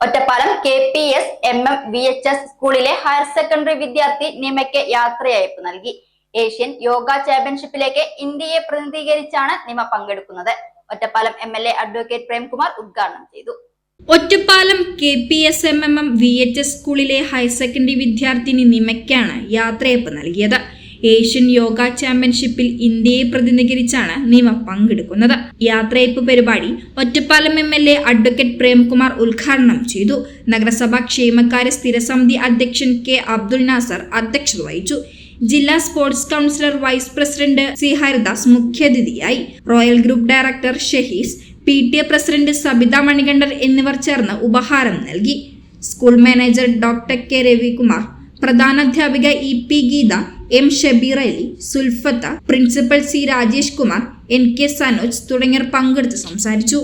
Ottapalam KPS-MM-VHS സ്കൂളിലെ higher secondary വിദ്യാർത്ഥി നിമയ്ക്ക് യാത്രയയപ്പ് നൽകി. ഏഷ്യൻ യോഗ ചാമ്പ്യൻഷിപ്പിലേക്ക് ഇന്ത്യയെ പ്രതിനിധീകരിച്ചാണ് നിമ പങ്കെടുക്കുന്നത്. ഒറ്റപ്പാലം MLA അഡ്വക്കേറ്റ് പ്രേംകുമാർ ഉദ്ഘാടനം ചെയ്തു. ഒറ്റപ്പാലം KPS-MM-VHS സ്കൂളിലെ ഹയർ സെക്കൻഡറി വിദ്യാർത്ഥിനി നിമയ്ക്കാണ് യാത്രയയപ്പ് നൽകിയത്. ഏഷ്യൻ യോഗ ചാമ്പ്യൻഷിപ്പിൽ ഇന്ത്യയെ പ്രതിനിധീകരിച്ചാണ് നിമ പങ്കെടുക്കുന്നത്. യാത്രയയപ്പ് പരിപാടി ഒറ്റപ്പാലം MLA അഡ്വക്കേറ്റ് പ്രേംകുമാർ ഉദ്ഘാടനം ചെയ്തു. നഗരസഭാ ക്ഷേമകാര്യ സ്ഥിരസമിതി അധ്യക്ഷൻ K. അബ്ദുൽ നാസർ അധ്യക്ഷത വഹിച്ചു. ജില്ലാ sports councillor vice president C. Haridas മുഖ്യാതിഥിയായി. Royal group director Shahees, PTA president Sabitha Manikandan എന്നിവർ ചേർന്ന് ഉപഹാരം നൽകി. School manager doctor K. Ravikumar, പ്രധാനാധ്യാപിക EP Geetha, M. Shabeer Ali, Sulfath, principal C. Rajesh Kumar, NK Sanoj തുടങ്ങിയവർ പങ്കെടുത്ത് സംസാരിച്ചു.